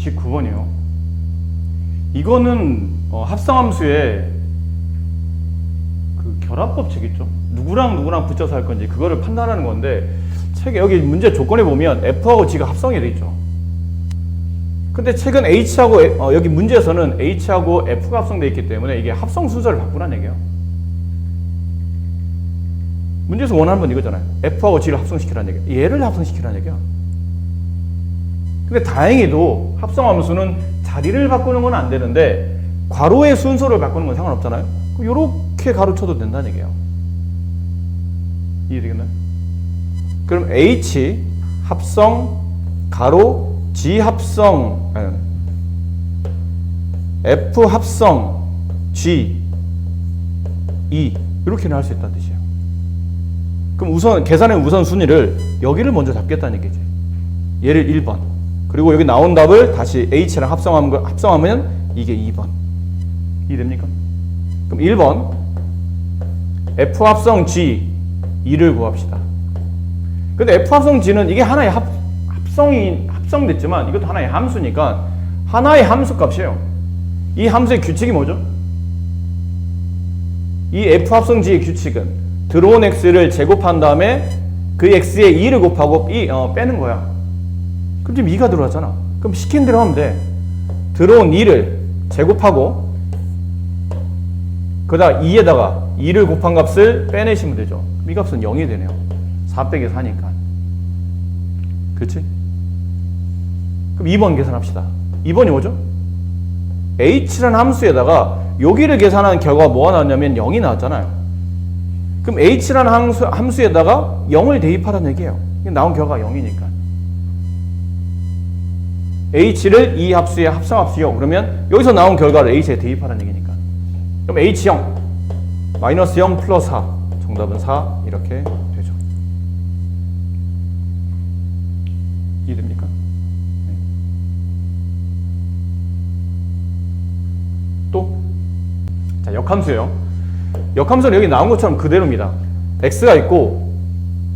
29번이요. 이거는 합성함수의 그 결합법칙 있죠? 누구랑 누구랑 붙여서 할 건지 그거를 판단하는 건데, 책에 여기 문제 조건에 보면 F하고 G가 합성이 돼 있죠. 근데 책은 H하고 여기 문제에서는 H하고 F가 합성되어 있기 때문에 이게 합성 순서를 바꾸라는 얘기예요. 문제에서 원하는 건 이거잖아요. F하고 G를 합성시키라는 얘기예요. 얘를 합성시키라는 얘기야. 근데 다행히도 합성함수는 자리를 바꾸는 건 안 되는데 괄호의 순서를 바꾸는 건 상관없잖아요. 요렇게 가로쳐도 된다는 얘기예요. 이해되겠나요? 그럼 H 합성 가로 G 합성 F 합성 G E 이렇게는 할 수 있다는 뜻이에요. 그럼 우선 계산의 우선순위를 여기를 먼저 잡겠다는 얘기지. 얘를 1번. 그리고 여기 나온 답을 다시 H랑 합성하면 이게 2번. 이해됩니까? 그럼 1번 F 합성 G 2를 구합시다. 근데 F 합성 G는 이게 하나의 합성됐지만 이것도 하나의 함수니까 하나의 함수 값이에요. 이 함수의 규칙이 뭐죠? 이 F 합성 G의 규칙은 들어온 x를 제곱한 다음에 그 x에 2를 곱하고 빼는 거야. 그럼 지금 2가 들어왔잖아. 그럼 시킨 대로 하면 돼. 들어온 2를 제곱하고 그다음 2에다가 2를 곱한 값을 빼내시면 되죠. 그럼 이 값은 0이 되네요. 4 빼기 4니까. 그렇지? 그럼 2번 계산합시다. 2번이 뭐죠? h라는 함수에다가 여기를 계산한 결과가 뭐가 나왔냐면 0이 나왔잖아요. 그럼 h라는 함수에다가 0을 대입하라는 얘기예요. 나온 결과가 0이니까. h를 이 합수에 합성합시오. 그러면 여기서 나온 결과를 h에 대입하라는 얘기니까. 그럼 h0 마이너스 0 플러스 4 정답은 4 이렇게 되죠. 이해됩니까? 네. 또 자, 역함수예요. 역함수는 여기 나온 것처럼 그대로입니다. x가 있고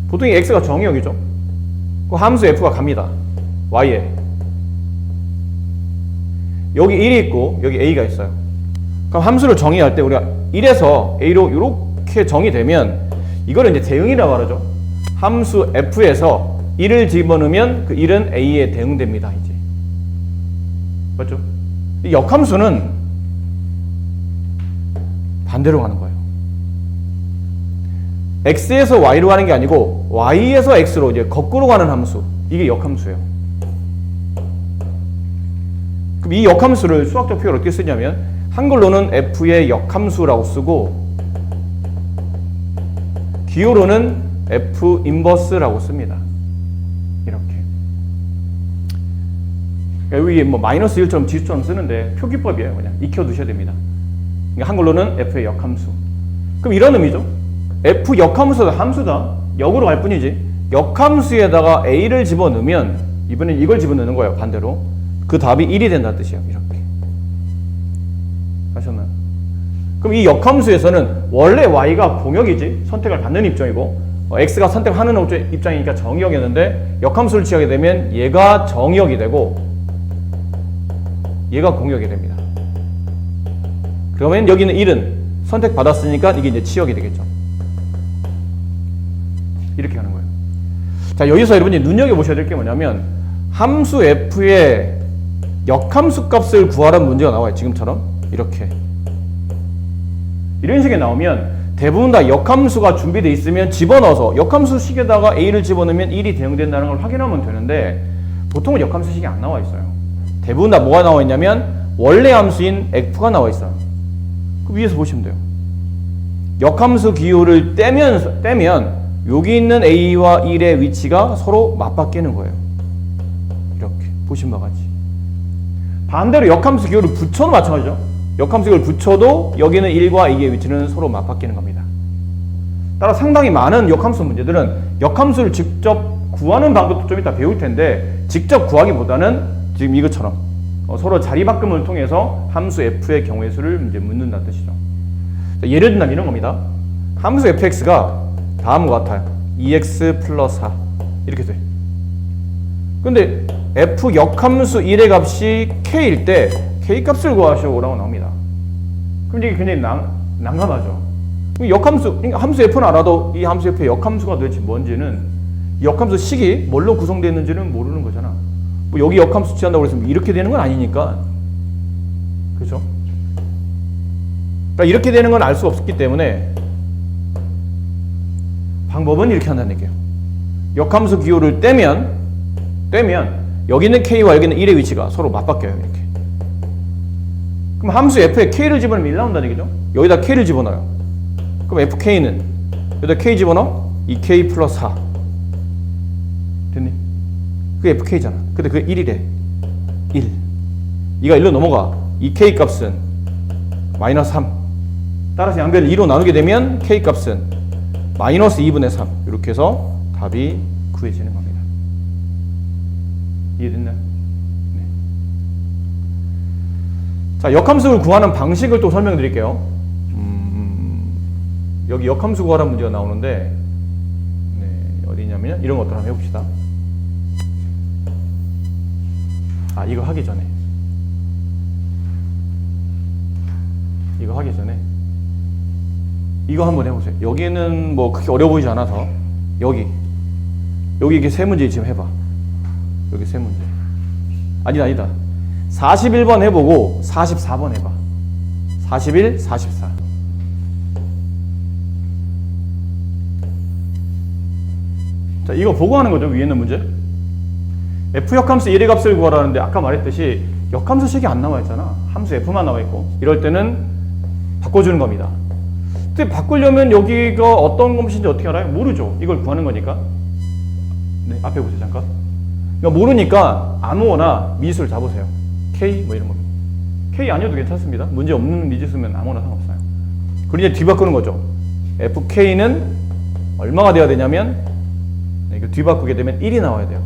보통 이 x가 정의역이죠. 그 함수 f가 갑니다. y에 여기 1이 있고 여기 a가 있어요. 그럼 함수를 정의할 때 우리가 1에서 a로 이렇게 정의되면 이거를 이제 대응이라고 하죠. 함수 f에서 1을 집어넣으면 그 1은 a에 대응됩니다. 이제 맞죠? 이 역함수는 반대로 가는 거예요. x에서 y로 가는 게 아니고 y에서 x로 이제 거꾸로 가는 함수. 이게 역함수예요. 그럼 이 역함수를 수학적 표현을 어떻게 쓰냐면 한글로는 f의 역함수라고 쓰고 기호로는 f 인버스라고 씁니다. 이렇게. 여기 뭐 마이너스 1처럼 지수처럼 쓰는데 표기법이에요. 그냥 익혀 두셔야 됩니다. 한글로는 f의 역함수. 그럼 이런 의미죠. f 역함수다. 함수다. 역으로 갈 뿐이지. 역함수에다가 a를 집어넣으면 이번엔 이걸 집어넣는 거예요. 반대로. 그 답이 1이 된다는 뜻이에요. 이렇게. 아셨나요? 그럼 이 역함수에서는 원래 y가 공역이지. 선택을 받는 입장이고 x가 선택하는 입장이니까 정의역이었는데 역함수를 취하게 되면 얘가 정의역이 되고 얘가 공역이 됩니다. 그러면 여기는 1은 선택받았으니까 이게 이제 치역이 되겠죠. 이렇게 하는 거예요. 자, 여기서 여러분이 눈여겨보셔야 될 게 뭐냐면 함수 f의 역함수 값을 구하라는 문제가 나와요. 지금처럼 이렇게 이런 식의 나오면 대부분 다 역함수가 준비되어 있으면 집어넣어서 역함수식에다가 a를 집어넣으면 1이 대응된다는 걸 확인하면 되는데 보통은 역함수식이 안 나와 있어요. 대부분 다 뭐가 나와 있냐면 원래 함수인 f가 나와 있어요. 그 위에서 보시면 돼요. 역함수 기호를 떼면 여기 있는 a와 1의 위치가 서로 맞바뀌는 거예요. 이렇게 보신 바와 같이. 반대로 역함수 기호를 붙여도 마찬가지죠. 역함수 기호를 붙여도 여기는 1과 2의 위치는 서로 맞바뀌는 겁니다. 따라 상당히 많은 역함수 문제들은 역함수를 직접 구하는 방법도 좀 이따 배울 텐데 직접 구하기보다는 지금 이것처럼 서로 자리바꿈을 통해서 함수 f의 경우의 수를 이제 묻는다는 뜻이죠. 자, 예를 들면 이런 겁니다. 함수 fx가 다음과 같아요. 2x 플러스 4 이렇게 돼. 근데 f 역함수 1의 값이 k일 때 k 값을 구하시오라고 나옵니다. 그럼 이게 굉장히 난감하죠. 역함수, 함수 f는 알아도 이 함수 f의 역함수가 도대체 뭔지는 이 역함수 식이 뭘로 구성되어 있는지는 모르는 거잖아. 뭐 여기 역함수 취한다고 해서 이렇게 되는 건 아니니까. 그렇죠? 그러니까 이렇게 되는 건 알 수 없기 때문에 방법은 이렇게 한다는 얘기예요. 역함수 기호를 떼면 여기 있는 k와 여기 있는 1의 위치가 서로 맞바뀌어요. 이렇게. 그럼 함수 f에 k를 집어넣으면 1 나온다는 얘기죠. 여기다 k를 집어넣어요. 그럼 fk는 여기다 k 집어넣어 2k 플러스 4 됐니? 그게 fk잖아. 근데 그게 1이래. 1 2가 1로 넘어가. 2k 값은 마이너스 3. 따라서 양변을 2로 나누게 되면 k 값은 마이너스 2분의 3 이렇게 해서 답이 구해지는 겁니다. 이해됐나요? 네. 자, 역함수를 구하는 방식을 또 설명드릴게요. 여기 역함수 구하라는 문제가 나오는데 네, 어디 있냐면 이런 것들 한번 해봅시다. 아, 이거 하기 전에 이거 한번 해보세요. 여기는 뭐 그렇게 어려워 보이지 않아서 여기 이게 세 문제 지금 해봐. 여기 세 문제. 아니다. 41번 해보고 44번 해봐. 41, 44. 자, 이거 보고 하는 거죠. 위에 있는 문제. f 역함수 1의 값을 구하라는데 아까 말했듯이 역함수식이 안 나와 있잖아. 함수 f만 나와 있고. 이럴 때는 바꿔주는 겁니다. 근데 바꾸려면 여기가 어떤 것인지 어떻게 알아요? 모르죠. 이걸 구하는 거니까. 네, 앞에 보세요. 잠깐. 그러니까 모르니까 아무거나 미수를 잡으세요. K 뭐 이런 거. K 아니어도 괜찮습니다. 문제 없는 미지 쓰면 아무거나 상관없어요. 그리고 이제 뒤바꾸는 거죠. FK는 얼마가 돼야 되냐면 이거 뒤바꾸게 되면 1이 나와야 돼요.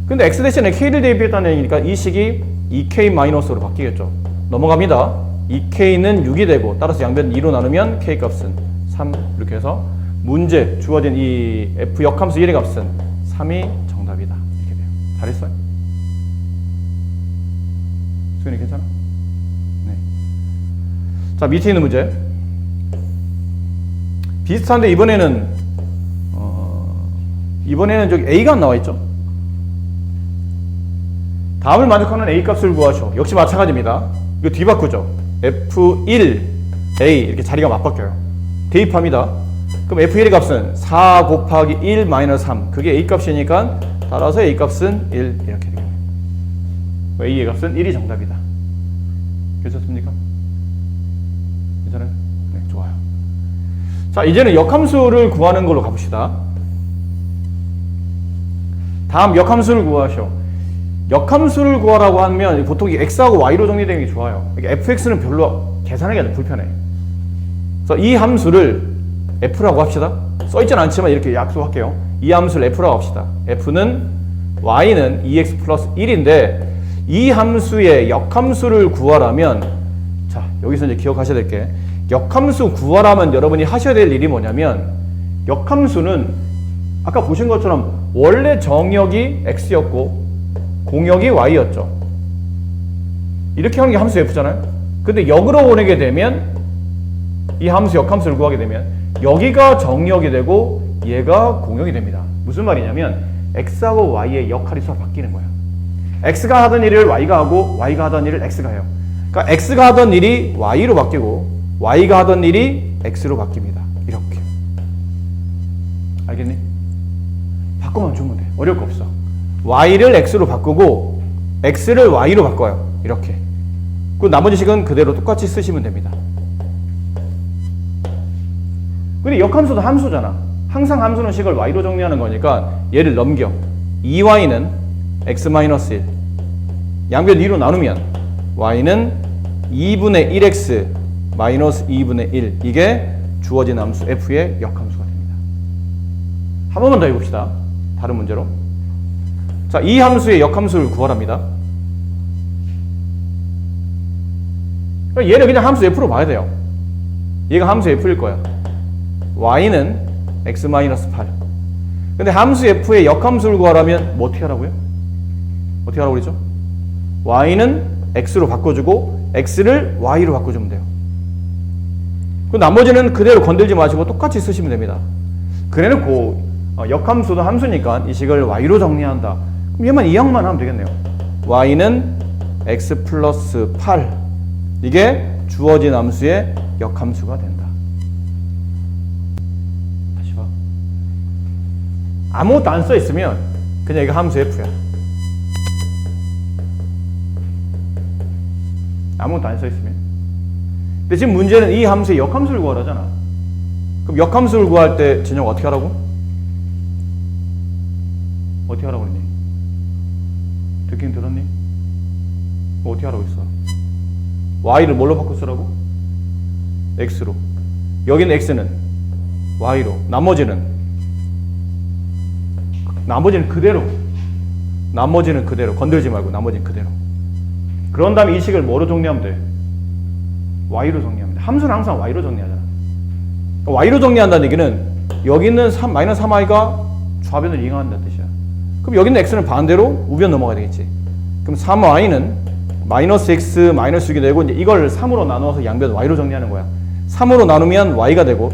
근데 X 대신에 K를 대입했다는 얘기니까 이 식이 2K-로 바뀌겠죠. 넘어갑니다. 2K는 6이 되고 따라서 양변 2로 나누면 K 값은 3 이렇게 해서 문제 주어진 이 F 역함수 1의 값은 3이 정답이다. 이렇게 돼요. 잘했어요? 수현이 괜찮아? 네. 자, 밑에 있는 문제 비슷한데 이번에는 저기 A가 안 나와 있죠? 다음을 만족하는 A 값을 구하시오. 역시 마찬가지입니다. 이거 뒤바꾸죠. F1, A 이렇게 자리가 맞바뀌어요. 대입합니다. 그럼 F1의 값은 4 곱하기 1 마이너스 3 그게 A 값이니까 따라서 A 값은 1 이렇게 되겠네요. A의 값은 1이 정답이다. 괜찮습니까? 괜찮아요? 네, 좋아요. 자, 이제는 역함수를 구하는 걸로 가봅시다. 다음 역함수를 구하시오. 역함수를 구하라고 하면 보통 x하고 y로 정리되는 게 좋아요. fx는 별로 계산하기가 좀 불편해. 그래서 이 함수를 f라고 합시다. 써있진 않지만 이렇게 약속할게요. 이 함수를 f라고 합시다. f는 y는 2x 플러스 1인데 이 함수의 역함수를 구하라면 자, 여기서 이제 기억하셔야 될 게 역함수 구하라면 여러분이 하셔야 될 일이 뭐냐면 역함수는 아까 보신 것처럼 원래 정역이 x였고 공역이 y였죠. 이렇게 하는 게 함수 f잖아요. 근데 역으로 보내게 되면 이 함수 역함수를 구하게 되면 여기가 정역이 되고 얘가 공역이 됩니다. 무슨 말이냐면 x하고 y의 역할이 서로 바뀌는 거예요. x가 하던 일을 y가 하고 y가 하던 일을 x가 해요. 그러니까 x가 하던 일이 y로 바뀌고 y가 하던 일이 x로 바뀝니다. 이렇게. 알겠니? 바꾸면 주면 돼. 어려울 거 없어. y를 x로 바꾸고 x를 y로 바꿔요. 이렇게. 그 나머지 식은 그대로 똑같이 쓰시면 됩니다. 근데 역함수도 함수잖아. 항상 함수는 식을 y로 정리하는 거니까 얘를 넘겨. 2y는 x-1 양변 2로 나누면 y는 2분의 1x 마이너스 2분의 1 이게 주어진 함수 f의 역함수가 됩니다. 한 번만 더 해봅시다. 다른 문제로. 자, 이 함수의 역함수를 구하랍니다. 얘를 그냥 함수 f로 봐야 돼요. 얘가 함수 f일 거야. y는 x-8. 근데 함수 f의 역함수를 구하라면 뭐 어떻게 하라고요? 어떻게 하라고 그랬죠? y는 x로 바꿔주고 x를 y로 바꿔주면 돼요. 그 나머지는 그대로 건들지 마시고 똑같이 쓰시면 됩니다. 그래놓고 역함수도 함수니까 이 식을 y로 정리한다. 그럼 얘만 이항만 하면 되겠네요. y는 x 플러스 8 이게 주어진 함수의 역함수가 된다. 다시 봐. 아무것도 안 써있으면 그냥 이거 함수 f야. 아무것도 안 써있으면. 근데 지금 문제는 이 함수의 역함수를 구하라잖아. 그럼 역함수를 구할 때 진영 어떻게 하라고? 어떻게 하라고 그랬니? 듣긴 들었니? 어떻게 하라고 했어? y를 뭘로 바꿔 쓰라고? x로. 여기는 x는 y로. 나머지는 그대로. 나머지는 그대로. 건들지 말고 나머지는 그대로. 그런 다음에 이 식을 뭐로 정리하면 돼? y로 정리하면 돼. 함수는 항상 y로 정리하잖아. y로 정리한다는 얘기는 여기 있는 마이너스 3i가 좌변을 이항한다는 뜻이야. 그럼 여기 있는 x는 반대로 우변 넘어가야 되겠지. 그럼 3y는 마이너스 x 마이너스 6이 되고 이제 이걸 3으로 나누어서 양변 y로 정리하는 거야. 3으로 나누면 y가 되고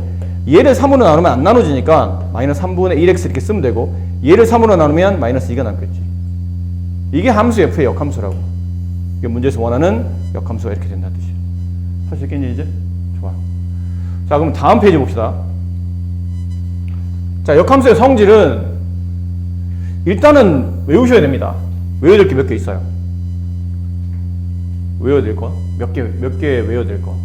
얘를 3으로 나누면 안 나눠지니까 마이너스 3분의 1x 이렇게 쓰면 되고 얘를 3으로 나누면 마이너스 2가 남겠지. 이게 함수 f의 역함수라고. 이게 문제에서 원하는 역함수가 이렇게 된다는 뜻이야. 할 수 있겠니 이제? 좋아. 자 그럼 다음 페이지 봅시다. 자 역함수의 성질은 일단은 외우셔야 됩니다. 외워야 될 게 몇 개 있어요. 외워야 될 거? 몇 개 외워야 될 거?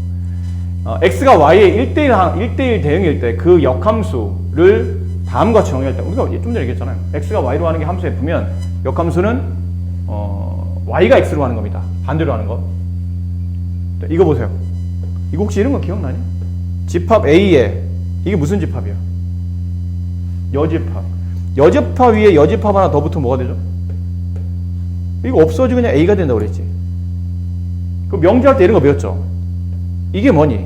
x가 y의 1대1 대응일 때 그 역함수를 다음과 같이 정의할 때 우리가 좀 전에 얘기했잖아요. x가 y로 하는 게 함수 f면 역함수는 y가 x로 하는 겁니다. 반대로 하는 거. 이거 보세요. 이거 혹시 이런 거 기억나니? 집합 A에 이게 무슨 집합이야? 여집합. 여집합 위에 여집합 하나 더 붙으면 뭐가 되죠? 이거 없어지고 그냥 A가 된다고 그랬지. 그 명제할 때 이런 거 배웠죠? 이게 뭐니?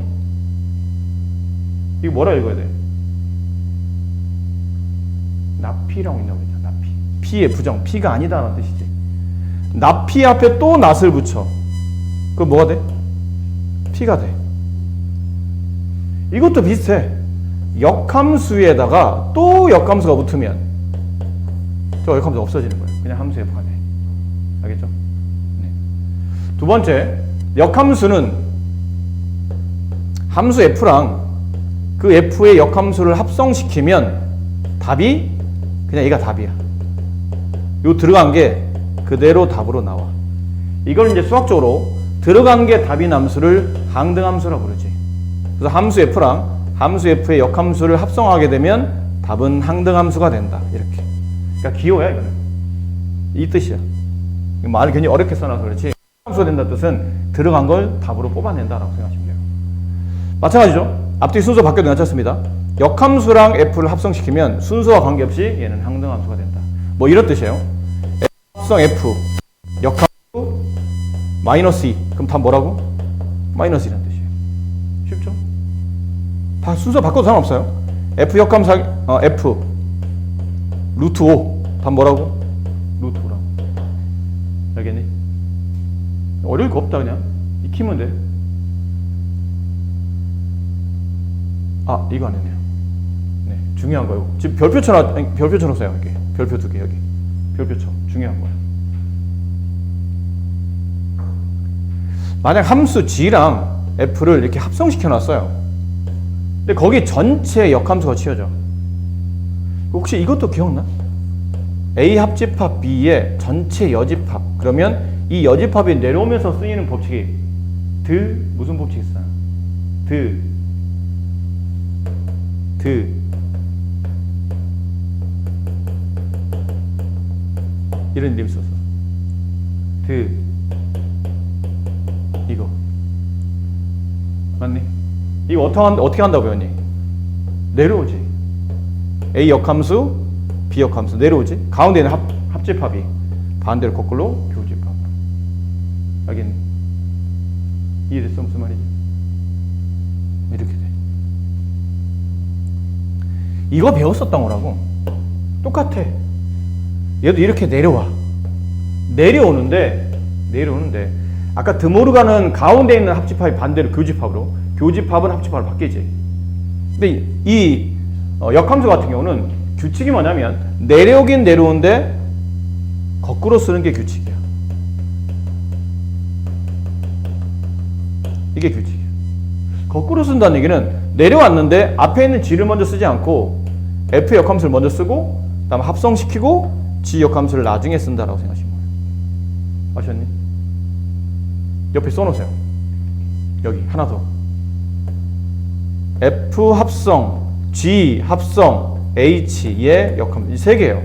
이거 뭐라 읽어야 돼? 납피라고 있나 보자. 납피. P의 부정. P가 아니다라는 뜻이지. 납피 앞에 또 낫을 붙여. 그럼 뭐가 돼? P가 돼. 이것도 비슷해. 역함수에다가 또 역함수가 붙으면 저 역함수가 없어지는 거예요. 그냥 함수 F가 돼. 알겠죠? 네. 두 번째, 역함수는 함수 F랑 그 F의 역함수를 합성시키면 답이 그냥 얘가 답이야. 요 들어간 게 그대로 답으로 나와. 이걸 이제 수학적으로 들어간 게 답인 함수를 항등함수라고 부르지. 그래서 함수 F랑 함수 F의 역함수를 합성하게 되면 답은 항등함수가 된다. 이렇게. 그러니까 기호야 이거는. 이 뜻이야. 말을 괜히 어렵게 써놔서 그렇지. 함수가 된다는 뜻은 들어간 걸 답으로 뽑아낸다라고 생각하시면 돼요. 마찬가지죠. 앞뒤 순서 바뀌어도 괜찮습니다. 역함수랑 F를 합성시키면 순서와 관계없이 얘는 항등함수가 된다. 뭐 이런 뜻이에요. 합성 F, 역함수 마이너스 2. 그럼 답 뭐라고? 마이너스 2라는 뜻이에요. 쉽죠? 다 순서 바꿔도 상관없어요. F 역함수 F 루트 5. 답 뭐라고? 루트 5라고. 알겠니? 어려울 거 없다 그냥. 익히면 돼. 아 이거 안 했네요. 네, 중요한 거예요. 지금 별표 쳐놓으세요. 이렇게 별표 2개 여기. 별표 쳐. 중요한 거예요. 만약 함수 G랑 F를 이렇게 합성시켜 놨어요. 근데 거기 전체 역함수가 치여져. 혹시 이것도 기억나? A 합집합 B의 전체 여집합. 그러면 이 여집합이 내려오면서 쓰이는 법칙이 무슨 법칙이 있어요? 이런 이름 썼어. 이거 맞니? 이거 어떻게 한다고 배웠니? 내려오지. A 역함수, B 역함수 내려오지. 가운데 있는 합집합이 반대로 거꾸로 교집합. 알겠니? 이해됐어? 무슨 말이지? 이렇게 돼. 이거 배웠었던 거라고. 똑같아. 얘도 이렇게 내려와. 내려오는데 아까 드모르간은 가운데 있는 합집합이 반대로 교집합으로, 교집합은 합집합으로 바뀌지. 근데 이 역함수 같은 경우는 규칙이 뭐냐면 내려오긴 내려오는데 거꾸로 쓰는 게 규칙이야. 이게 규칙이야. 거꾸로 쓴다는 얘기는 내려왔는데 앞에 있는 G를 먼저 쓰지 않고 F 역함수를 먼저 쓰고 그다음 합성시키고 G 역함수를 나중에 쓴다라고 생각하시면 돼요. 아셨니? 옆에 써놓으세요. 여기 하나 더. F 합성, G 합성, H의 역함수. 이 세 개예요.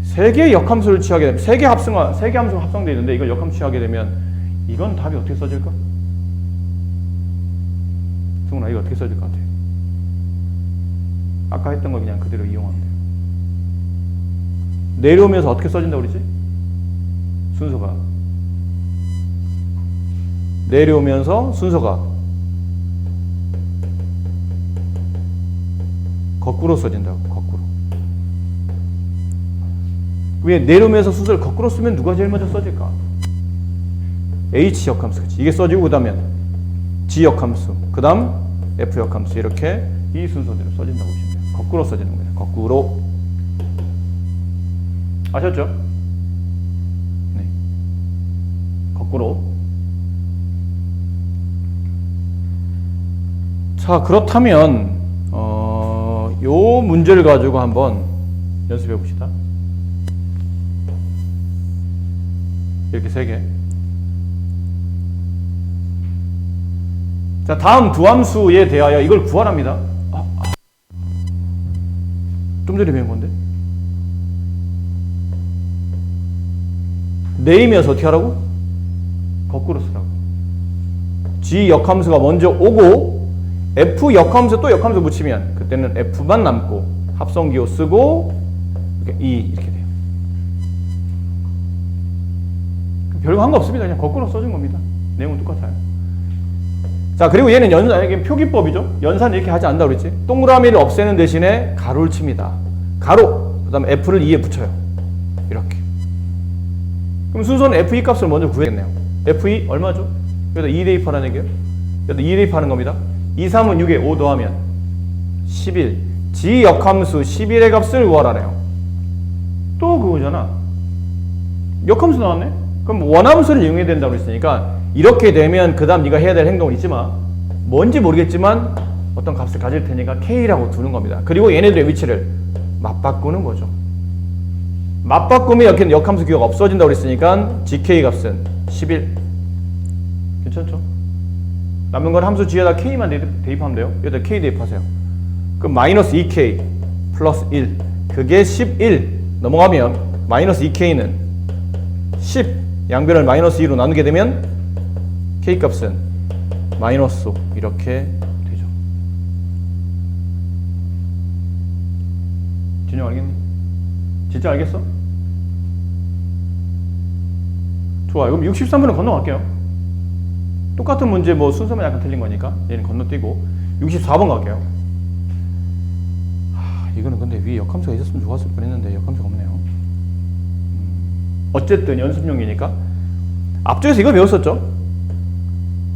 세 개의 역함수를 취하게 되면 세 개 함수가 합성되어 있는데 이걸 역함수 취하게 되면 이건 답이 어떻게 써질까? 승훈아, 이거 어떻게 써질 것 같아요? 아까 했던 걸 그냥 그대로 이용하면 돼요. 내려오면서 어떻게 써진다고 그러지? 순서가 내려오면서 순서가 거꾸로 써진다고. 거꾸로. 왜 내려오면서 순서를 거꾸로 쓰면 누가 제일 먼저 써질까? H 역함수. 그치? 이게 써지고 그 다음에 G 역함수, 그 다음 F 역함수, 이렇게 이 순서대로 써진다고 보시면 돼요. 거꾸로 써지는 거예요. 거꾸로. 아셨죠? 네. 거꾸로. 자, 그렇다면 요 문제를 가지고 한번 연습해 봅시다. 이렇게 세 개. 자, 다음 두 함수에 대하여 이걸 구하랍니다. 좀 전에 배운 건데. 내이면서 어떻게 하라고? 거꾸로 쓰라고. G 역함수가 먼저 오고 F 역함수 또 역함수 붙이면 그때는 F만 남고 합성기호 쓰고 이렇게 E 이렇게 돼요. 별거 한 거 없습니다. 그냥 거꾸로 써준 겁니다. 내용은 똑같아요. 자, 그리고 얘는 이게 표기법이죠. 연산 이렇게 하지 않는다고 그랬지. 동그라미를 없애는 대신에 가로를 칩니다. 가로, 그 다음에 F를 2에 붙여요. 이렇게. 그럼 순서는 F2 값을 먼저 구해야겠네요. F2 얼마죠? 여기다 2 대입하라는 얘기예요. 여기다 2 대입하는 겁니다. 2, 3은 6에 5 더하면 11. G 역함수 11의 값을 구하라네요. 또 그거잖아. 역함수 나왔네? 그럼 원함수를 이용해야 된다고 했으니까 이렇게 되면 그 다음 네가 해야 될 행동은 있지만 뭔지 모르겠지만 어떤 값을 가질 테니까 K라고 두는 겁니다. 그리고 얘네들의 위치를 맞바꾸는 거죠. 맞바꾸면 이렇게 역함수 기호가 없어진다고 했으니까 GK 값은 11. 괜찮죠? 남는 건 함수 G에다 K만 대입하면 돼요. 여기다 K 대입하세요. 그럼 마이너스 2K 플러스 1. 그게 11. 넘어가면 마이너스 2K는 10. 양변을 마이너스 2로 나누게 되면 K 값은 마이너스 5. 이렇게 되죠. 진영 알겠니? 진짜 알겠어? 좋아요. 그럼 63번은 건너갈게요. 똑같은 문제 뭐 순서만 약간 틀린 거니까 얘는 건너뛰고 64번 갈게요. 이거는 근데 위에 역함수가 있었으면 좋았을 뻔했는데 역함수가 없네요. 어쨌든 연습용이니까 앞쪽에서 이거 배웠었죠?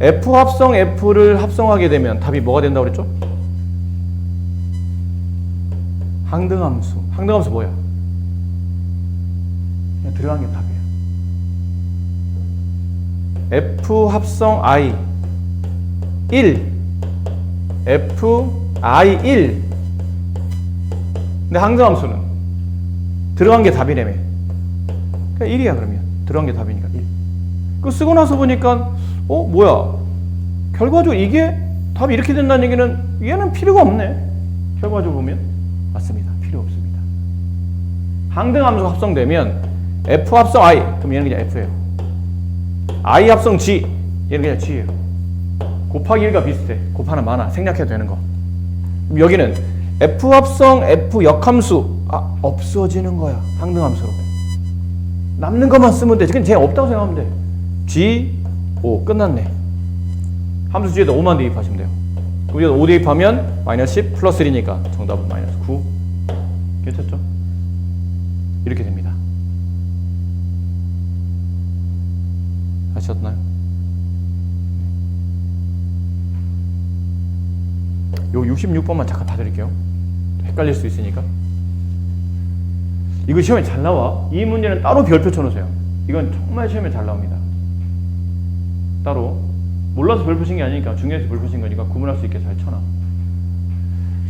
F 합성 F를 합성하게 되면 답이 뭐가 된다고 그랬죠? 항등함수. 항등함수 뭐야? 그냥 들어간 게 답이에요. F 합성 I 1 F I 1. 근데 항등함수는 들어간 게 답이라며. 그러니까 1이야. 그러면 들어간 게 답이니까 1. 그거 쓰고 나서 보니까 뭐야, 결과적으로 이게 답이 이렇게 된다는 얘기는 얘는 필요가 없네. 결과적으로 보면 맞습니다. 필요 없습니다. 항등함수 합성되면 F 합성 I, 그럼 얘는 그냥 F예요. I 합성 G, 얘는 그냥 G예요. 곱하기 1과 비슷해. 곱하나 마나 생략해도 되는 거. 그럼 여기는 F 합성 F 역함수 없어지는 거야. 항등함수로. 남는 것만 쓰면 돼. 그냥 쟤 없다고 생각하면 돼. G, 5. 끝났네. 함수 G에다 5만 대입하시면 돼요. 그럼 여기다 5 대입하면 마이너스 10 플러스 1이니까 정답은 마이너스 9. 괜찮죠? 이렇게 됩니다. 아셨나요? 요 66번만 잠깐 봐드릴게요. 헷갈릴 수 있으니까. 이거 시험에 잘 나와. 이 문제는 따로 별표 쳐놓으세요. 이건 정말 시험에 잘 나옵니다. 따로. 몰라서 별표 친 게 아니니까, 중요해서 별표 친 거니까 구분할 수 있게 잘 쳐놔.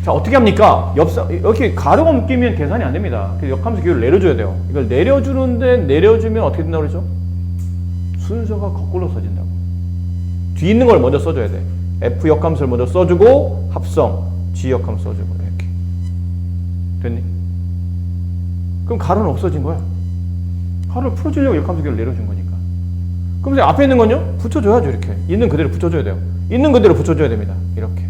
자, 어떻게 합니까? 이렇게 가로가 묶이면 계산이 안 됩니다. 그래서 역함수 기호를 내려줘야 돼요. 이걸 내려주는데, 내려주면 어떻게 된다고 그러죠? 순서가 거꾸로 써진다고. 뒤에 있는 걸 먼저 써줘야 돼. F 역함수를 먼저 써주고, 합성, G 역함수 써주고, 이렇게. 됐니? 그럼 가로는 없어진 거야. 가로를 풀어주려고 역함수 기호를 내려준 거니까. 그럼 앞에 있는 건요? 붙여줘야죠, 이렇게. 있는 그대로 붙여줘야 돼요. 있는 그대로 붙여줘야 됩니다. 이렇게.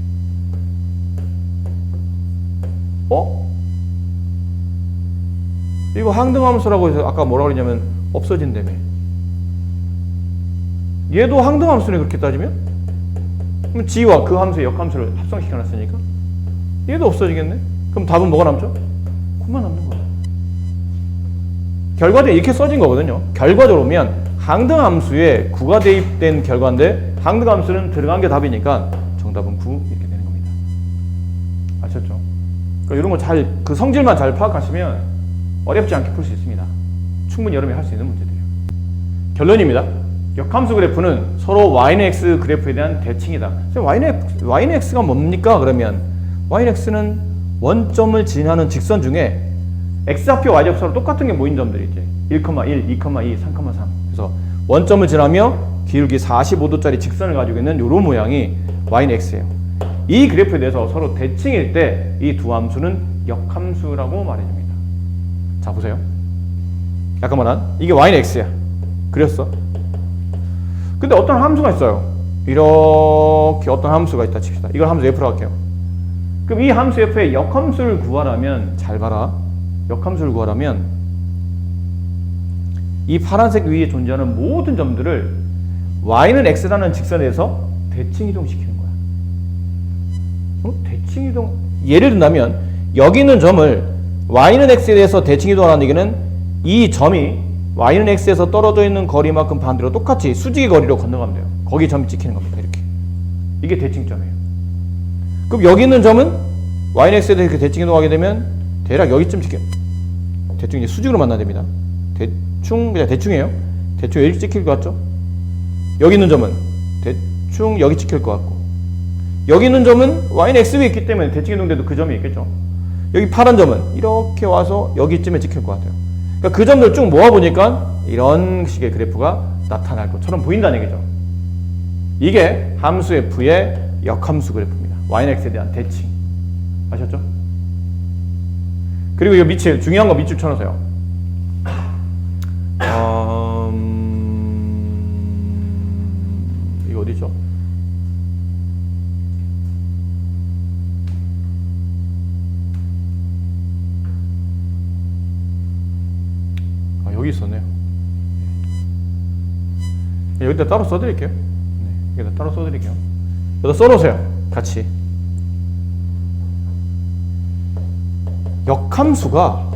이거 항등함수라고 해서 아까 뭐라고 그랬냐면 없어진다며. 얘도 항등함수네, 그렇게 따지면? 그럼 G와 그 함수의 역함수를 합성시켜놨으니까 얘도 없어지겠네? 그럼 답은 뭐가 남죠? 9만 남는 거야. 결과적으로 이렇게 써진 거거든요. 결과적으로 보면 항등함수에 9가 대입된 결과인데 항등함수는 들어간 게 답이니까 정답은 9 이렇게 되는 겁니다. 아셨죠? 그러니까 이런 거 잘, 그 성질만 잘 파악하시면 어렵지 않게 풀 수 있습니다. 충분히 여러분이 할 수 있는 문제들이에요. 결론입니다. 역함수 그래프는 서로 y는 x 그래프에 대한 대칭이다. y는 x가 뭡니까? 그러면 y는 x는 원점을 지나는 직선 중에 x좌표 y좌표 서로 똑같은 게 모인 점들이 이제 1,1, 2,2, 3,3. 그래서 원점을 지나며 기울기 45도짜리 직선을 가지고 있는 이런 모양이 y는 x예요. 이 그래프에 대해서 서로 대칭일 때 이 두 함수는 역함수라고 말해줍니다. 자, 보세요. 잠깐만, 이게 y는 x야. 그렸어. 근데 어떤 함수가 있어요. 이렇게 어떤 함수가 있다 칩시다. 이걸 함수 f라고 할게요. 그럼 이 함수 f의 역함수를 구하라면, 잘 봐라. 역함수를 구하라면 이 파란색 위에 존재하는 모든 점들을 y는 x라는 직선에서 대칭 이동시키는 거야. 대칭 이동, 예를 든다면 여기 있는 점을 y는 x에 대해서 대칭 이동하는 얘기는 이 점이 y는 x에서 떨어져 있는 거리만큼 반대로 똑같이 수직의 거리로 건너가면 돼요. 거기 점이 찍히는 겁니다. 이렇게. 이게 대칭점이에요. 그럼 여기 있는 점은 y는 x에 대해서 대칭 이동하게 되면 대략 여기쯤 찍혀요. 대충 이제 수직으로 만나야 됩니다. 대충, 그냥 대충이에요. 대충 여기 찍힐 것 같죠? 여기 있는 점은 대충 여기 찍힐 것 같고, 여기 있는 점은 y는 x 위에 있기 때문에 대칭 이동돼도 그 점이 있겠죠. 여기 파란 점은 이렇게 와서 여기쯤에 찍힐 것 같아요. 그러니까 그 점들 쭉 모아보니까 이런 식의 그래프가 나타날 것처럼 보인다는 얘기죠. 이게 함수 f의 역함수 그래프입니다. y는 x에 대한 대칭. 아셨죠? 그리고 이 밑줄, 중요한 거 밑줄 쳐놓으세요. 이거 어디죠? 여기 있었네요. 여기다 따로 써드릴게요. 여기다 따로 써드릴게요. 여기다 써놓으세요. 같이. 역함수가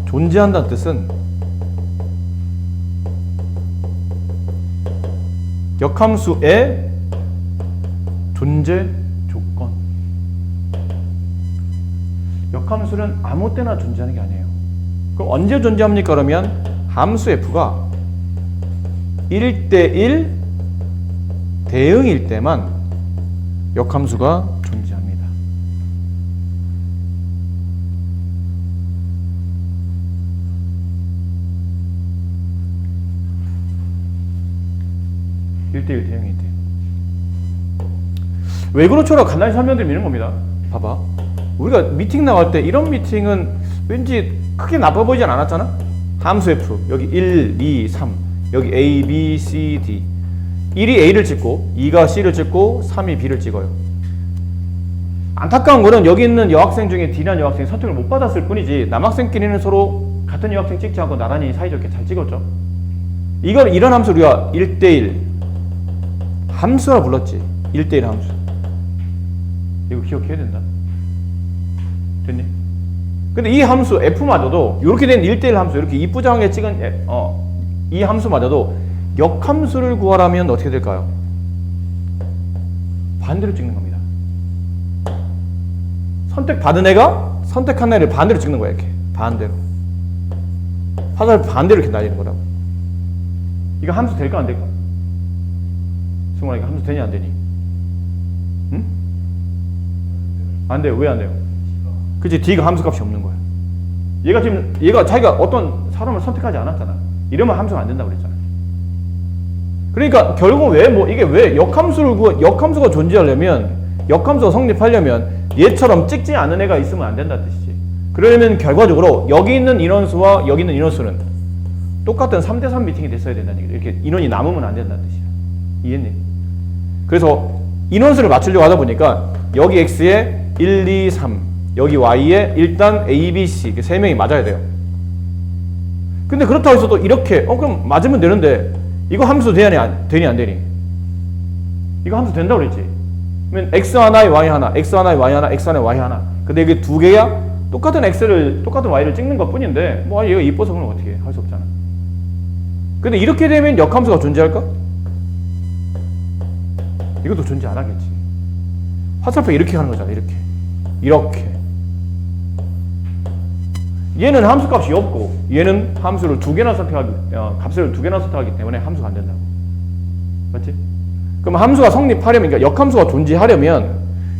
존재한다는 뜻은 역함수의 존재 조건. 역함수는 아무 때나 존재하는 게 아니에요. 그럼 언제 존재합니까? 그러면 함수 f가 1대1 대응일 때만 역함수가 존재합니다. (1대1) 대응일 때. 왜 그렇죠라고 간단히 설명드리면 이런 겁니다. 봐봐. 우리가 미팅 나갈 때 이런 미팅은 왠지 크게 나빠 보이진 않았잖아? 함수 f, 여기 1, 2, 3, 여기 a, b, c, d. 1이 a를 찍고 2가 c를 찍고 3이 b를 찍어요. 안타까운 거는 여기 있는 여학생 중에 d라는 여학생이 선택을 못 받았을 뿐이지 남학생끼리는 서로 같은 여학생 찍지 않고 나란히 사이좋게 잘 찍었죠. 이런 함수 우리가 1대1 함수라 불렀지. 1대1 함수. 이거 기억해야 된다. 됐니? 근데 이 함수 f마저도 이렇게 된 1대1 함수, 이렇게 이쁘장하게 찍은 이 함수마저도 역함수를 구하라면 어떻게 될까요? 반대로 찍는 겁니다. 선택받은 애가 선택한 애를 반대로 찍는 거야. 이렇게 반대로 화살을 반대로 이렇게 날리는 거라고. 이거 함수 될까 안 될까? 승관아, 이거 함수 되냐 안 되니? 응? 안 돼요. 왜 안 돼요? 그치, D가 함수값이 없는 거야. 얘가 자기가 어떤 사람을 선택하지 않았잖아. 이러면 함수가 안 된다고 그랬잖아. 그러니까 결국 이게 왜 역함수가 존재하려면, 역함수가 성립하려면 얘처럼 찍지 않은 애가 있으면 안 된다는 뜻이지. 그러려면 결과적으로 여기 있는 인원수와 여기 있는 인원수는 똑같은 3대3 미팅이 됐어야 된다는 얘기죠. 이렇게 인원이 남으면 안 된다는 뜻이야. 이해했니? 그래서 인원수를 맞추려고 하다 보니까 여기 X에 1, 2, 3, 여기 Y에 일단 A, B, C 이렇게 3명이 맞아야 돼요. 근데 그렇다고 해서 또 이렇게 그럼 맞으면 되는데 이거 함수 되니 안 되니? 이거 함수 된다고 그랬지. 그러면 X 하나에 Y 하나, X 하나에 Y 하나, X 하나에 Y 하나. 근데 이게 두 개야 똑같은 Y를 찍는 것 뿐인데 얘가 이뻐서 그럼 어떻게 해? 할 수 없잖아. 근데 이렇게 되면 역함수가 존재할까? 이것도 존재 안 하겠지. 화살표 이렇게 하는 거잖아. 이렇게. 얘는 함수값이 없고 얘는 함수를 값을 두 개나 선택하기 때문에 함수가 안 된다고. 맞지? 그럼 함수가 성립하려면, 그러니까 역함수가 존재하려면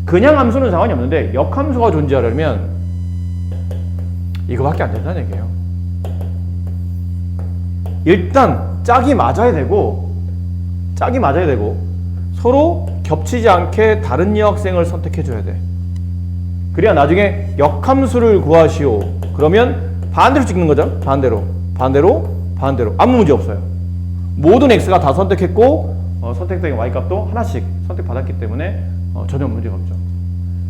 그냥 함수는 상관이 없는데 역함수가 존재하려면 이거밖에 안 된다는 얘기예요. 일단 짝이 맞아야 되고 서로 겹치지 않게 다른 여학생을 선택해 줘야 돼. 그래야 나중에 역함수를 구하시오. 그러면 반대로 찍는 거죠. 반대로 아무 문제 없어요. 모든 X가 다 선택했고 선택된 Y값도 하나씩 선택받았기 때문에 전혀 문제가 없죠.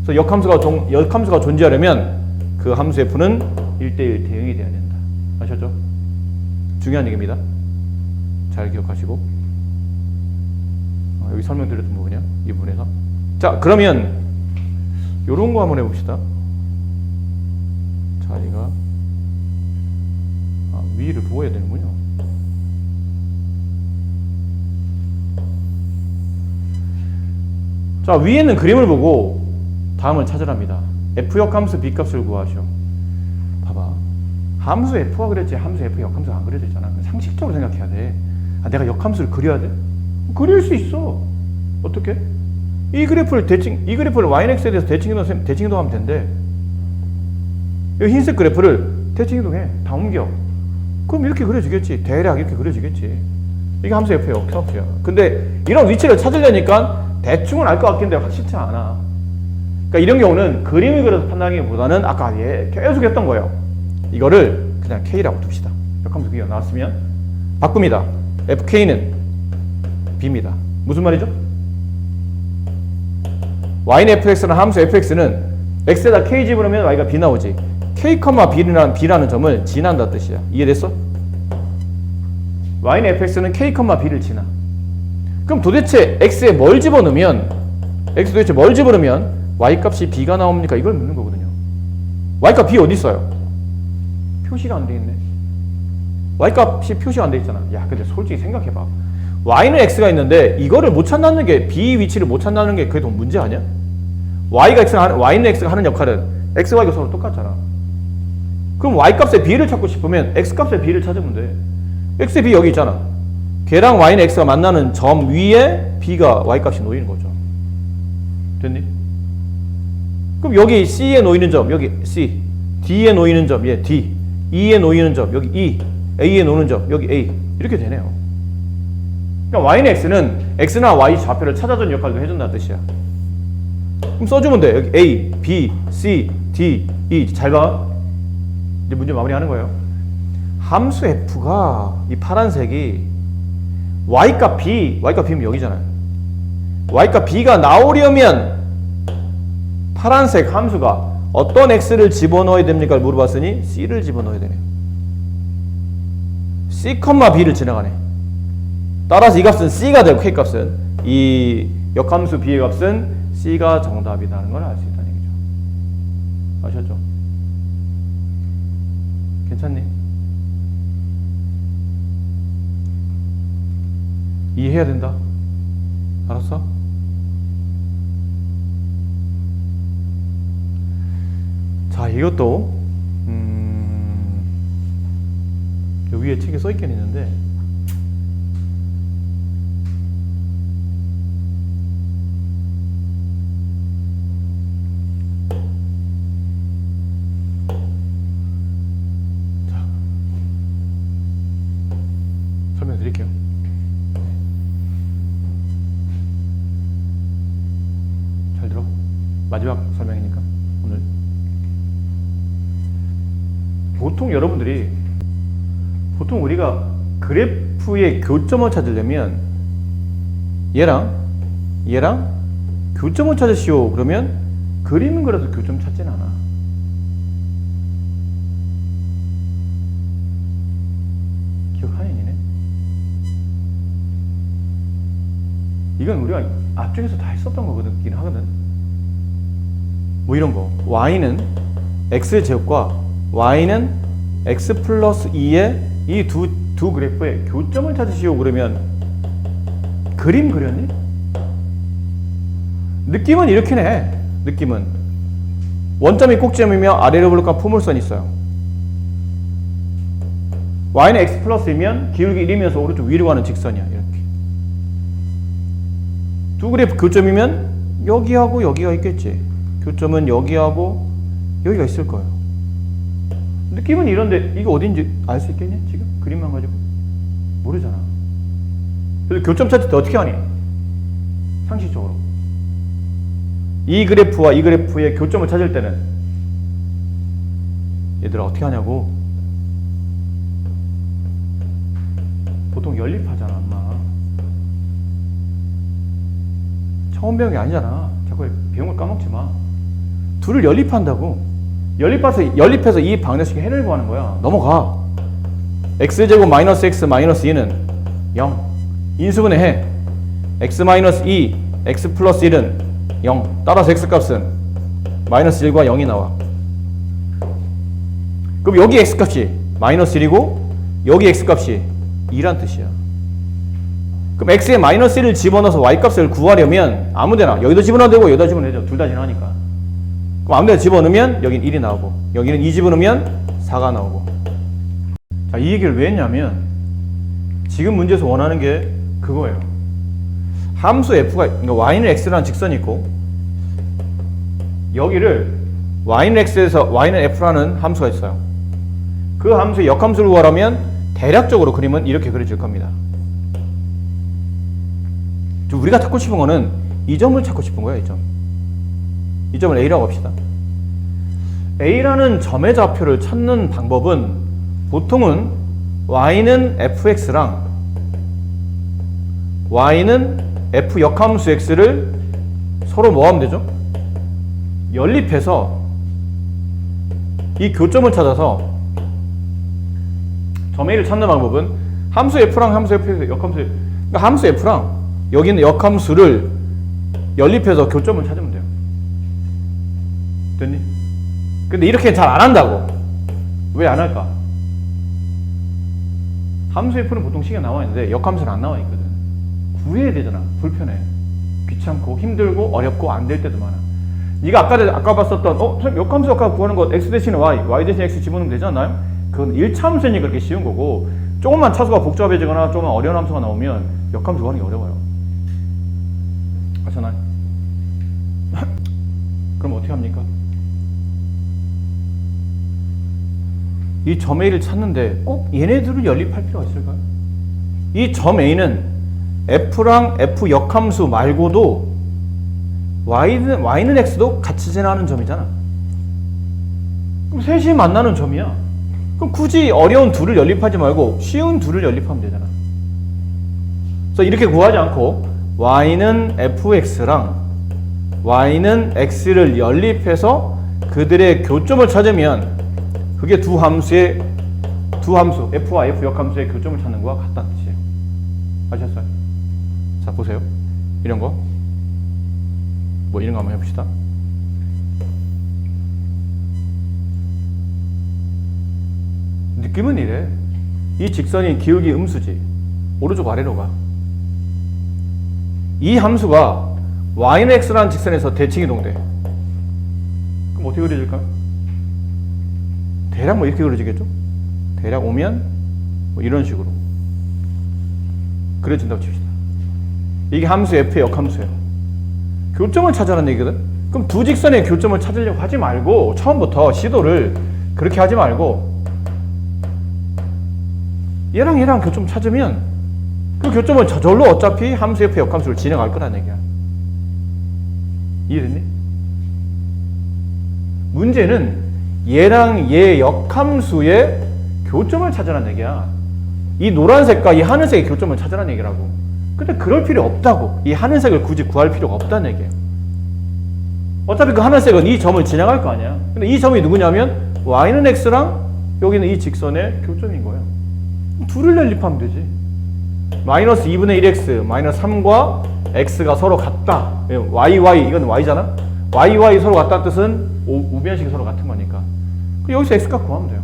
그래서 역함수가 존재하려면 그 함수 F는 1대1 대응이 돼야 된다. 아셨죠? 중요한 얘기입니다. 잘 기억하시고 여기 설명드렸던 부분이요. 이 부분에서. 자, 그러면 요런 거 한번 해봅시다. 자리가 위를 보호해야 되는군요. 자, 위에 있는 그림을 보고 다음을 찾으랍니다. F역 함수 B값을 구하시오. 봐봐. 함수 F가 그랬지 함수 F 역함수가 안 그려져 있잖아. 상식적으로 생각해야 돼. 내가 역함수를 그려야 돼? 그릴 수 있어. 어떻게? 이 그래프를 YX에 대해서 대칭이동하면 된대. 이 흰색 그래프를 대칭이동해. 다 옮겨. 그럼 이렇게 그려지겠지. 대략 이렇게 그려지겠지. 이게 함수 F의 역함수야. 근데 이런 위치를 찾으려니까 대충은 알 것 같긴데 확실치 않아. 그러니까 이런 경우는 그림을 그려서 판단하기보다는 아까 계속 했던 거예요. 이거를 그냥 K라고 둡시다. 역함수 B가 나왔으면 바꿉니다. FK는 B입니다. 무슨 말이죠? Y는 fx는 함수 fx는 x에다 k 집어넣으면 y가 b 나오지. k, b라는 점을 지난다 뜻이야. 이해됐어? Y는 fx는 k, b를 지나. 그럼 도대체 x에 뭘 집어넣으면 y값이 b가 나옵니까? 이걸 묻는 거거든요. y값 b 어디 있어요? 표시가 안 돼 있네. y값이 표시가 안 돼 있잖아. 야, 근데 솔직히 생각해봐. y는 x가 있는데 이거를 못 찾는 게, b 위치를 못 찾는 게 그게 더 문제 아니야? y는 x가 하는 역할은 x, y가 서로 똑같잖아. 그럼 y값의 b를 찾고 싶으면 x값의 b를 찾으면 돼. x의 b 여기 있잖아. 걔랑 y는 x가 만나는 점 위에 b가 y값이 놓이는 거죠. 됐니? 그럼 여기 c에 놓이는 점, 여기 c, d에 놓이는 점, 얘 d, e에 놓이는 점, 여기 e, a에 놓이는 점, 여기 a. 이렇게 되네요. 그러니까 y는 x나 y 좌표를 찾아주는 역할도 해준다는 뜻이야. 그럼 써주면 돼. 여기 a, b, c, d, e. 잘 봐. 이제 문제 마무리하는 거예요. 함수 f가 이 파란색이 y값 b면 여기잖아요. y값 b가 나오려면 파란색 함수가 어떤 x를 집어넣어야 됩니까? 물어봤으니 c를 집어넣어야 되네요. c, b를 지나가네. 따라서 이 값은 c가 되고 k값은, 이 역함수 b의 값은 c가 정답이라는 걸 알 수 있다는 얘기죠. 아셨죠? 괜찮니? 이해해야 된다. 알았어? 자, 이것도 여기 위에 책에 써있긴 있는데 자, 설명드릴게요. 잘 들어. 마지막 설명이니까 오늘. 보통 우리가 그래프의 교점을 찾으려면 얘랑 교점을 찾으시오 그러면 그림은 그려서 교점 찾진 않아. 기억하느니네. 이건 우리가 앞쪽에서 다 했었던 거거든 하거든. 뭐 이런 거 y는 x제곱과 y는 x 플러스 2의 이 두 그래프의 교점을 찾으시오 그러면 그림 그렸니? 느낌은 이렇게 해. 느낌은 원점이 꼭지점이며 아래로 볼록한 포물선이 있어요. y는 x 플러스 2면 기울기 1이면서 오른쪽 위로 가는 직선이야. 이렇게 두 그래프 교점이면 여기하고 여기가 있겠지. 교점은 여기하고 여기가 있을 거예요. 느낌은 이런데 이거 어딘지 알 수 있겠니? 지금 그림만 가지고 모르잖아. 그래서 교점 찾을 때 어떻게 하니? 상식적으로 이 그래프와 이 그래프의 교점을 찾을 때는 얘들아 어떻게 하냐고. 보통 연립하잖아. 엄마 처음 배운 게 아니잖아. 자꾸 배운 걸 까먹지 마. 둘을 연립한다고. 연립해서 이 방정식의 해를 구하는 거야. 넘어가. x제곱 마이너스 x 마이너스 2는 0. 인수분해 해. x 마이너스 2, x 플러스 1은 0. 따라서 x값은 마이너스 1과 0이 나와. 그럼 여기 x값이 마이너스 1이고 여기 x값이 2란 뜻이야. 그럼 x에 마이너스 1을 집어넣어서 y값을 구하려면 아무데나 여기도 집어넣어도 되고 여기다 집어넣어도 되죠. 둘 다 지나가니까. 그럼 아무데나 집어넣으면 여긴 1이 나오고 여기는 2 집어넣으면 4가 나오고. 자, 이 얘기를 왜 했냐면 지금 문제에서 원하는 게 그거예요. 함수 f가 그러니까 y는 x라는 직선이 있고 여기를 y는 x에서 y는 f라는 함수가 있어요. 그 함수의 역함수를 구하려면 대략적으로 그림은 이렇게 그려질 겁니다. 우리가 찾고 싶은 거는 이 점을 찾고 싶은 거예요. 이 점을 A라고 합시다. A라는 점의 좌표를 찾는 방법은 보통은 y는 fx랑 y는 f 역함수 x를 서로 뭐 하면 되죠? 연립해서 이 교점을 찾아서 점 A를 찾는 방법은 함수 f랑 함수 f 역함수 그러니까 함수 f랑 여기 있는 역함수를 연립해서 교점을 찾으면 돼요. 됐니? 근데 이렇게 잘 안 한다고. 왜 안 할까? 함수 f는 보통 식에 나와 있는데 역함수는 안 나와 있거든. 구해야 되잖아. 불편해. 귀찮고 힘들고 어렵고 안 될 때도 많아. 네가 아까 봤었던 선생님 역함수 아까 구하는 거 x 대신에 y 대신에 x 집어넣으면 되지 않나요? 그건 1차 함수니 그렇게 쉬운 거고 조금만 차수가 복잡해지거나 조금만 어려운 함수가 나오면 역함수 구하는 게 어려워요. 아시나요? 그럼 어떻게 합니까? 이 점 A를 찾는데 꼭 얘네들을 연립할 필요가 있을까요? 이 점 A는 F랑 F 역함수 말고도 Y는 X도 같이 지나는 점이잖아. 그럼 셋이 만나는 점이야. 그럼 굳이 어려운 둘을 연립하지 말고 쉬운 둘을 연립하면 되잖아. 그래서 이렇게 구하지 않고 Y는 FX랑 Y는 X를 연립해서 그들의 교점을 찾으면 그게 두 함수 F와 F 역함수의 교점을 찾는 거와 같다는 뜻이에요. 아셨어요? 자, 보세요. 이런 거. 뭐 이런 거 한번 해봅시다. 느낌은 이래. 이 직선이 기울기 음수지. 오른쪽 아래로 가. 이 함수가 y는 x라는 직선에서 대칭 이동돼. 그럼 어떻게 그려질까요? 대략 뭐 이렇게 그려지겠죠? 대략 오면 뭐 이런 식으로 그려진다고 칩시다. 이게 함수 f의 역함수예요. 교점을 찾아라는 얘기거든. 그럼 두 직선의 교점을 찾으려고 하지 말고 처음부터 시도를 그렇게 하지 말고 얘랑 교점 찾으면 그 교점은 저절로 어차피 함수 f의 역함수를 진행할 거라는 얘기야. 이해됐니? 문제는 얘랑 얘 역함수의 교점을 찾으라는 얘기야. 이 노란색과 이 하늘색의 교점을 찾으라는 얘기라고. 근데 그럴 필요 없다고. 이 하늘색을 굳이 구할 필요가 없다는 얘기예요. 어차피 그 하늘색은 이 점을 지나갈 거 아니야. 근데 이 점이 누구냐면 y는 x랑 여기는 이 직선의 교점인 거예요. 둘을 연립하면 되지. 마이너스 2분의 1x 마이너스 3과 x가 서로 같다. y 이건 y잖아. y 서로 같다는 뜻은 우변식이 서로 같은 거니까. 여기서 x값 구하면 돼요.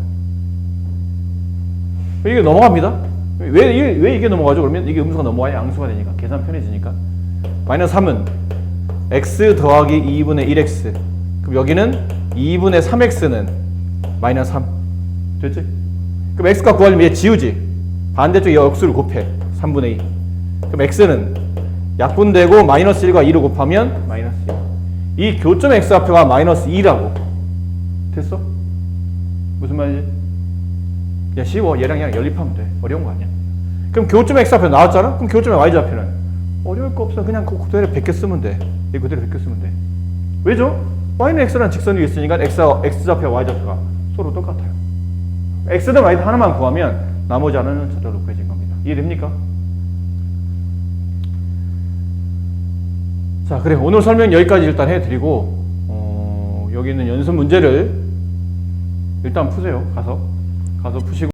이게 넘어갑니다. 왜 이게 넘어가죠? 그러면 이게 음수가 넘어가야 양수가 되니까 계산 편해지니까. 마이너스 3은 x 더하기 2분의 1x. 그럼 여기는 2분의 3x는 마이너스 3. 됐지? 그럼 x값 구하려면 얘 지우지. 반대쪽 역수를 곱해. 3분의 2. 그럼 x는 약분되고 마이너스 1과 2를 곱하면 마이너스 2. 이 교점 x좌표가 마이너스 2라고. 됐어? 무슨 말이지? 야, 쉬워. 얘랑 연립하면 돼. 어려운 거 아니야. 그럼 교점 x좌표 나왔잖아? 그럼 교점의 y좌표는 어려울 거 없어. 그냥 그대로 베껴 쓰면 돼. 이거 그대로 베껴 쓰면 돼. 왜죠? y는 x라는 직선이 있으니까 x좌표와 y좌표가 서로 똑같아요. x든 y든 하나만 구하면 나머지 하나는 저절로 구해진 겁니다. 이해됩니까? 자, 그래. 오늘 설명 여기까지 일단 해드리고 여기 있는 연습 문제를 일단 푸세요. 가서 푸시고